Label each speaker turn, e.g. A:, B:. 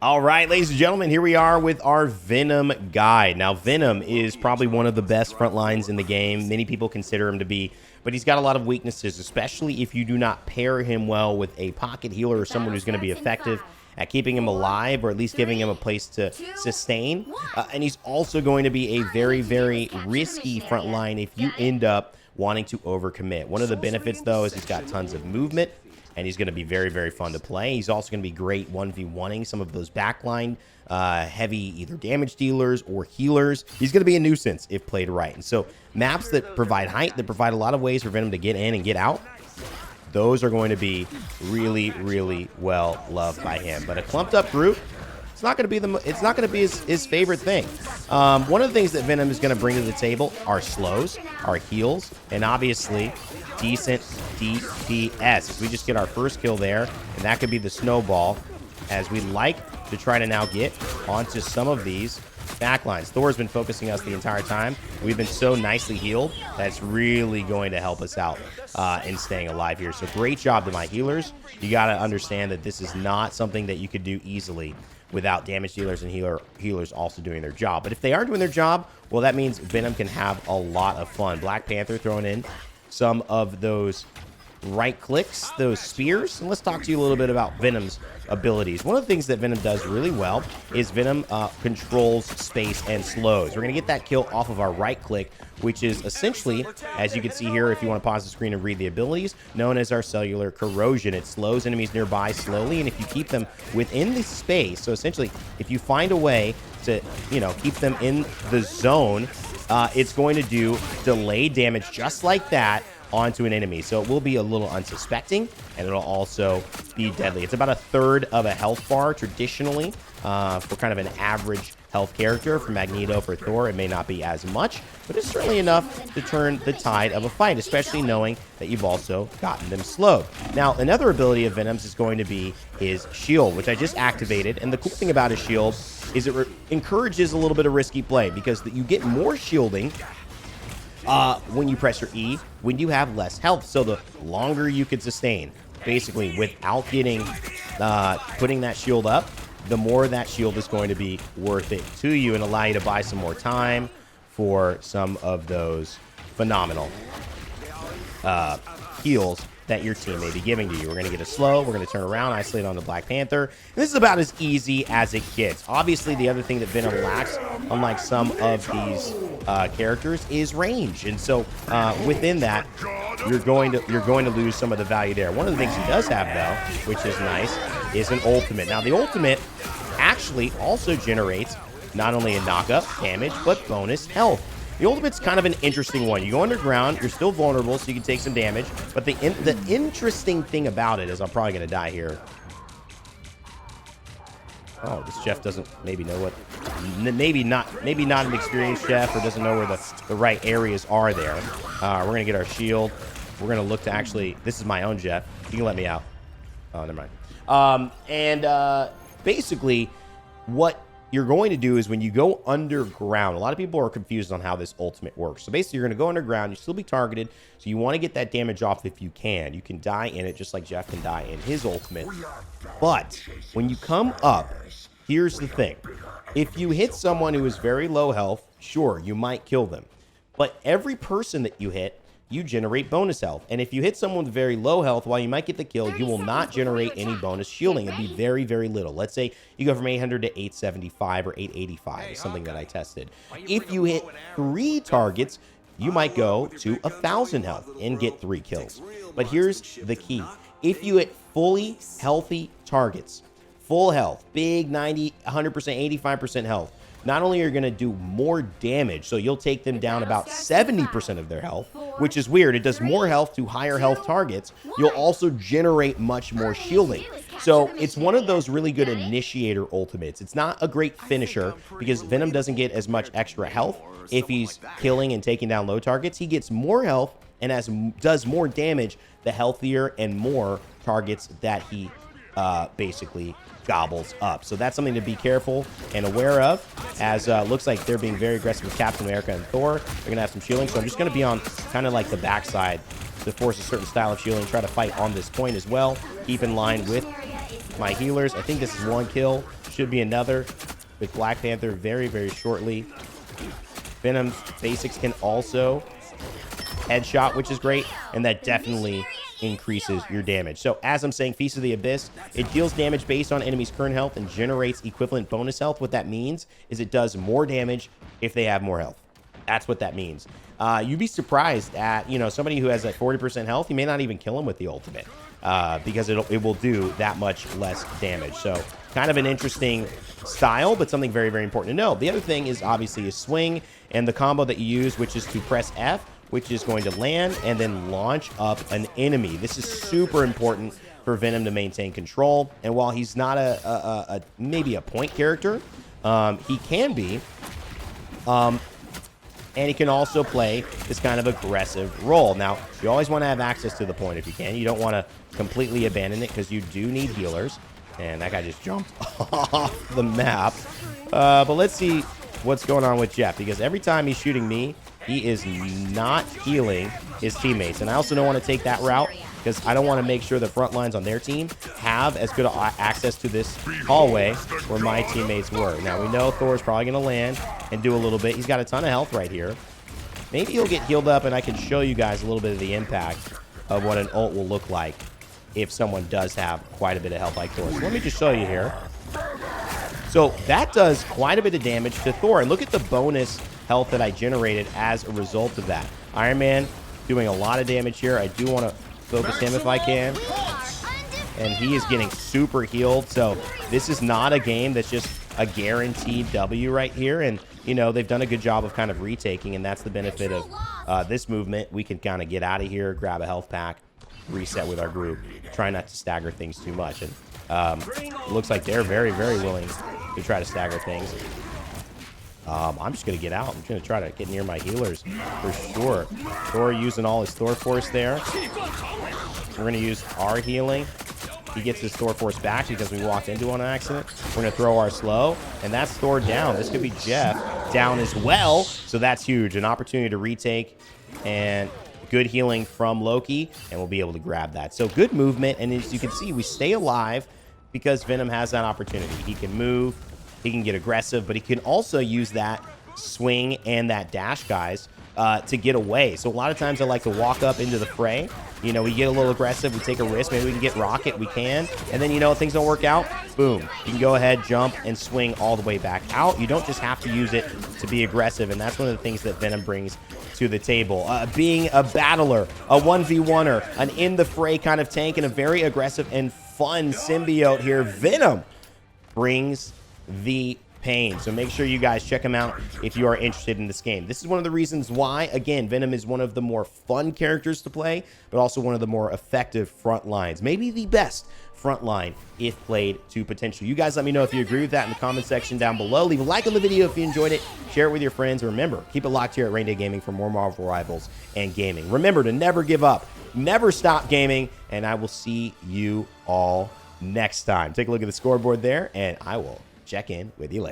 A: All right, ladies and gentlemen, here we are with our Venom guide. Now, Venom is probably one of the best front lines in the game. Many people consider him to be, but he's got a lot of weaknesses, especially if you do not pair him well with a pocket healer or someone who's going to be effective at keeping him alive or at least giving him a place to sustain. And he's also going to be a very, very risky front line if you end up wanting to overcommit. One of the benefits, though, is he's got tons of movement. And he's going to be very, very fun to play. He's also going to be great 1v1ing some of those backline heavy either damage dealers or healers. He's going to be a nuisance if played right. And so maps that provide height, that provide a lot of ways for Venom to get in and get out, those are going to be really, really well loved by him. But a clumped up group, it's not going to be his favorite thing. One of the things that Venom is going to bring to the table are slows, are heals, and obviously decent DPS. If we just get our first kill there, and that could be the snowball, as we like to try to now get onto some of these backlines. Thor's been focusing us the entire time. We've been so nicely healed. That's really going to help us out in staying alive here. So great job to my healers. You got to understand that this is not something that you could do easily without damage dealers and healers also doing their job. But if they are doing their job, well, that means Venom can have a lot of fun. Black Panther throwing in some of those right clicks, those spears. And let's talk to you a little bit about Venom's abilities. One of the things that Venom does really well is Venom controls space and slows. We're going to get that kill off of our right click, which is essentially, as you can see here, if you want to pause the screen and read the abilities, known as our cellular corrosion. It slows enemies nearby slowly, and if you keep them within the space, so essentially, if you find a way to, keep them in the zone, it's going to do delayed damage just like that onto an enemy. So it will be a little unsuspecting, and it'll also be deadly. It's about a third of a health bar traditionally for kind of an average health character. For Magneto, for Thor, it may not be as much, but it's certainly enough to turn the tide of a fight, especially knowing that you've also gotten them slowed. Now, another ability of Venom's is going to be his shield, which I just activated. And the cool thing about his shield is it encourages a little bit of risky play because you get more shielding when you press your E, when you have less health. So the longer you can sustain, basically, without getting, putting that shield up, the more that shield is going to be worth it to you and allow you to buy some more time for some of those phenomenal heals that your team may be giving to you. We're going to get a slow. We're going to turn around, isolate on the Black Panther. And this is about as easy as it gets. Obviously, the other thing that Venom lacks, unlike some of these characters, is range. And so within that, you're going to lose some of the value there. One of the things he does have, though, which is nice, is an ultimate. Now, the ultimate actually also generates not only a knockup damage, but bonus health. The ultimate's kind of an interesting one. You go underground, you're still vulnerable, so you can take some damage. But the interesting thing about it is, I'm probably going to die here. Oh, this chef doesn't maybe know what, maybe not an experienced chef, or doesn't know where the right areas are there. We're going to get our shield. We're going to look to actually, this is my own Jeff. You can let me out. Oh, never mind. Basically, what you're going to do is when you go underground, a lot of people are confused on how this ultimate works. So basically, you're going to go underground, you still be targeted, so you want to get that damage off if you can. You can die in it just like Jeff can die in his ultimate. But when you come up, here's the thing. If you hit someone who is very low health, sure, you might kill them. But every person that you hit, you generate bonus health. And if you hit someone with very low health, while you might get the kill, you will not generate any bonus shielding. It'll be very, very little. Let's say you go from 800 to 875 or 885, is something that I tested. If you hit 3 targets, you might go to 1,000 health and get 3 kills. But here's the key. If you hit fully healthy targets, full health, big 90, 100%, 85% health, not only are you going to do more damage, so you'll take them down about 70% of their health, which is weird. It does more health to higher health targets. You'll also generate much more shielding. So it's one of those really good initiator ultimates. It's not a great finisher because Venom doesn't get as much extra health if he's killing and taking down low targets. He gets more health and does more damage the healthier and more targets that he basically gobbles up. So that's something to be careful and aware of, as looks like they're being very aggressive with Captain America and Thor. They're going to have some shielding, so I'm just going to be on kind of like the backside to force a certain style of shielding, try to fight on this point as well. Keep in line with my healers. I think this is 1 kill. should be another with Black Panther very, very shortly. Venom's basics can also headshot, which is great, and that definitely increases your damage. So as I'm saying, Feast of the Abyss, it deals damage based on enemies' current health and generates equivalent bonus health. What that means is it does more damage if they have more health. That's what that means. You'd be surprised at, you know, somebody who has like 40% health, you may not even kill him with the ultimate because it will do that much less damage. So kind of an interesting style, but something very, very important to know. The other thing is obviously a swing and the combo that you use, which is to press F, which is going to land and then launch up an enemy. This is super important for Venom to maintain control. And while he's not maybe a point character, he can be. And he can also play this kind of aggressive role. Now, you always want to have access to the point if you can. You don't want to completely abandon it because you do need healers. And that guy just jumped off the map. But let's see what's going on with Jeff, because every time he's shooting me, he is not healing his teammates. And I also don't want to take that route because I don't want to make sure the front lines on their team have as good access to this hallway where my teammates were. Now, we know Thor's probably going to land and do a little bit. He's got a ton of health right here. Maybe he'll get healed up, and I can show you guys a little bit of the impact of what an ult will look like if someone does have quite a bit of health like Thor. So let me just show you here. So that does quite a bit of damage to Thor. And look at the bonus health that I generated as a result of that. Iron Man doing a lot of damage here. I do want to focus him if I can. And he is getting super healed. So this is not a game that's just a guaranteed W right here. And, you know, they've done a good job of kind of retaking. And that's the benefit of this movement. We can kind of get out of here, grab a health pack, reset with our group. Try not to stagger things too much. And it looks like they're very, very willing to try to stagger things. I'm just going to get out. I'm going to try to get near my healers for sure. Thor using all his Thor Force there. We're going to use our healing. He gets his Thor Force back because we walked into on accident. We're going to throw our slow, and that's Thor down. This could be Jeff down as well, so that's huge. An opportunity to retake and good healing from Loki, and we'll be able to grab that. So good movement, and as you can see, we stay alive because Venom has that opportunity. He can move, he can get aggressive, but he can also use that swing and that dash, guys, to get away. So a lot of times I like to walk up into the fray. You know, we get a little aggressive, we take a risk, maybe we can get Rocket, we can. And then, you know, if things don't work out, boom. You can go ahead, jump, and swing all the way back out. You don't just have to use it to be aggressive, and that's one of the things that Venom brings to the table. Being a battler, a 1v1er, an in-the-fray kind of tank, and a very aggressive and fun symbiote here. Venom brings the pain. So make sure you guys check him out if you are interested in this game. This is one of the reasons why, again, Venom is one of the more fun characters to play, but also one of the more effective front lines. Maybe the best front line if played to potential. You guys let me know if you agree with that in the comment section down below. Leave a like on the video if you enjoyed it. Share it with your friends. Remember, keep it locked here at Rainday Gaming for more Marvel Rivals and gaming. Remember to never give up, never stop gaming, and I will see you all next time. Take a look at the scoreboard there, and I will check in with you later.